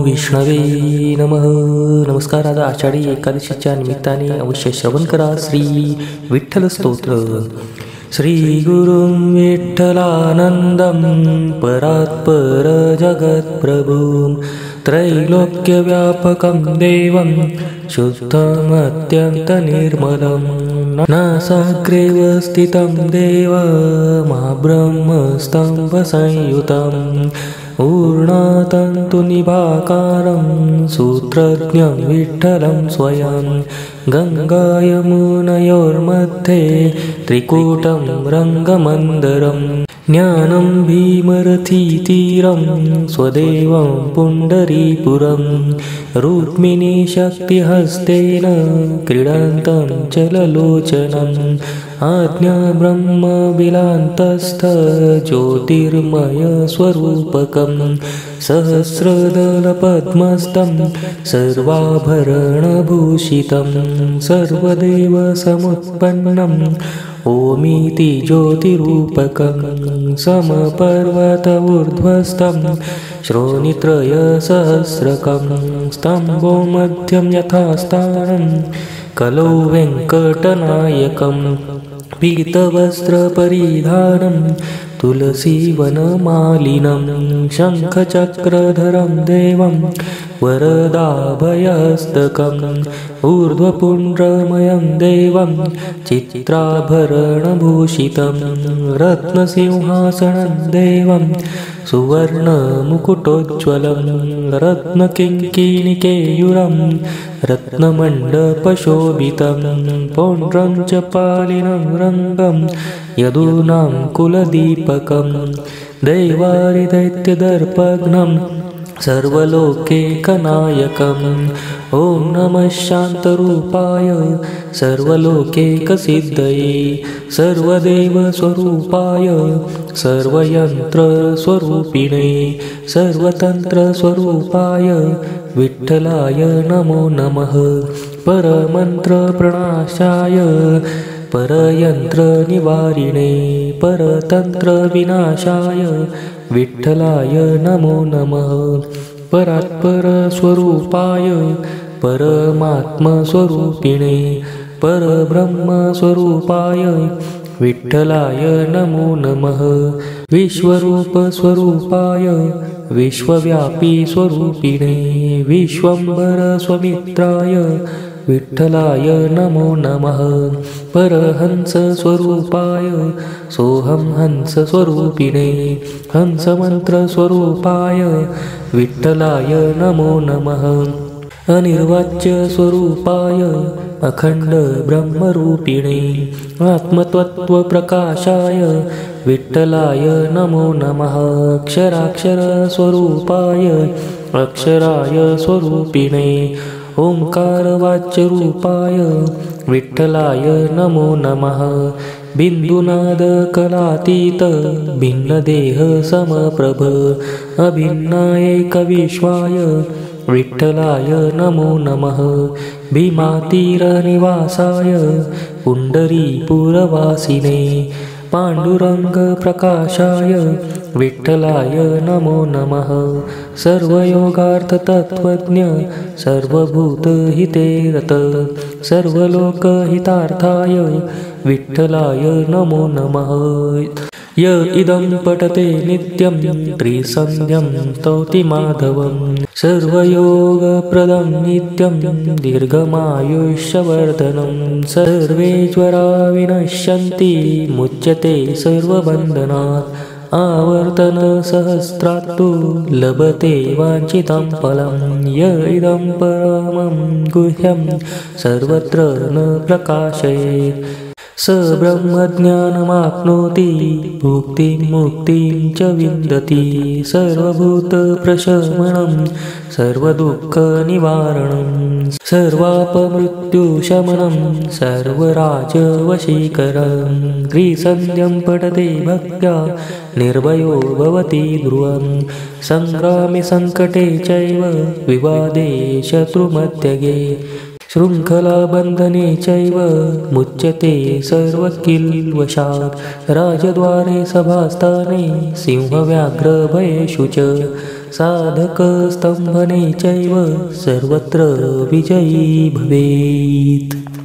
विष्णवे नमः. नमस्कार. आज आषाढी एकादशीच्या निमित्ताने अवश्य श्रवण करा श्री विठ्ठल स्तोत्र. श्री गुरुं विठ्ठलानंदं परात्पर जगत्प्रभुं त्रैलोक्यव्यापकं देवं शुद्धमत्यन्तनिर्मलं नासाग्रेव स्थितं देवमाब्रह्मस्तंभसंयुतं ऊर्णातन्तुनिभाकारं सूत्रज्ञं विठ्ठलं स्वयं गङ्गायमुनयोर्मध्ये त्रिकूटं रङ्गमन्दरं ज्ञानं भीमरथीतीरं स्वदेवं पुण्डरीपुरं रुक्मिणीशक्तिहस्तेन क्रीडन्तं चललोचनम् आज्ञा ब्रह्मबिलान्तस्थ ज्योतिर्मयस्वरूपकं सहस्रदलपद्मस्तं सर्वाभरणभूषितं सर्वदेवसमुत्पन्नं ओमिति ज्योतिरूपकं समपर्वत ऊर्ध्वस्थं श्रोणित्रयसहस्रकं स्तम्भो मध्यं यथास्थानं कलौ वेङ्कटनायकं पीतवस्त्रपरिधानं तुलसीवनमालिनं शङ्खचक्रधरं देवं वरदाभयस्तकम् ऊर्ध्वपुण्ड्रमयं देवं चित्राभरणभूषितं रत्नसिंहासनं देवं सुवर्णमुकुटोज्ज्वलं रत्नकिङ्किणिकेयुरं रत्नमण्डपशोभितं पौण्ड्रं च पालिनं रङ्गं यदूनां कुलदीपकं दैवारिदैत्यदर्पघ्नं सर्वलोकैकनायकम् ॐ नमः शान्तरूपाय सर्वलोकैकसिद्धये सर्वदेवस्वरूपाय सर्वयन्त्रस्वरूपिणे सर्वतन्त्रस्वरूपाय विठ्ठलाय नमो नमः. परमन्त्रप्रणाशाय परयन्त्रनिवारिणे परतन्त्रविनाशाय विठ्ठलाय नमो नमः. परात्परस्वरूपाय परमात्मस्वरूपिणे परब्रह्मस्वरूपाय विठ्ठलाय नमो नमः. विश्वरूपस्वरूपाय विश्वव्यापीस्वरूपिणे विश्वम्भरस्वमित्राय विठ्ठलाय नमो नमः. परहंसस्वरूपाय सोऽहं हंसस्वरूपिणे हंसमन्त्रस्वरूपाय विठ्ठलाय नमो नमः. अनिर्वाच्यस्वरूपाय अखण्ड ब्रह्मरूपिणे आत्मतत्त्वप्रकाशाय विठ्ठलाय नमो नमः. अक्षराक्षरस्वरूपाय अक्षराय स्वरूपिणे ओंकारवाच्यरूपाय विठ्ठलाय नमो नमः. बिन्दुनादकलातीत भिन्नदेह समप्रभ अभिन्नायैकविश्वाय विठ्ठलाय नमो नमः. भीमातीरनिवासाय पुण्डरीपुरवासिने पाण्डुरङ्गप्रकाशाय विठ्ठलाय नमो नमः. सर्वयोगार्थतत्त्वज्ञ सर्वभूतहिते रत सर्वलोकहितार्थाय विठ्ठलाय नमो नमः. य इदं पठते नित्यं त्रिसन्ध्यं स्तौति माधवं सर्वयोगप्रदं नित्यं दीर्घमायुष्यवर्धनं सर्वे ज्वरा विनश्यन्ति मुच्यते सर्वबन्धनात् आवर्तनसहस्रात्तु लभते वाञ्छितं फलं. य इदं परमं गुह्यं सर्वत्र न प्रकाशयेत् स ब्रह्मज्ञानमाप्नोति भुक्तिं मुक्तिं च विन्दति. सर्वभूतप्रशमनं सर्वदुःखनिवारणं सर्वापमृत्युशमनं सर्वराजवशीकरं. त्रिसन्ध्यं पठते भक्त्या निर्भयो भवति ध्रुवं सङ्ग्रामे सङ्कटे चैव विवादे शत्रुमध्यगे शृङ्खलाबन्धने चैव मुच्यते सर्वकिल्वशात् राजद्वारे सभास्थाने सिंहव्याघ्रभयेषु च साधकस्तम्भने चैव सर्वत्र विजयी भवेत्।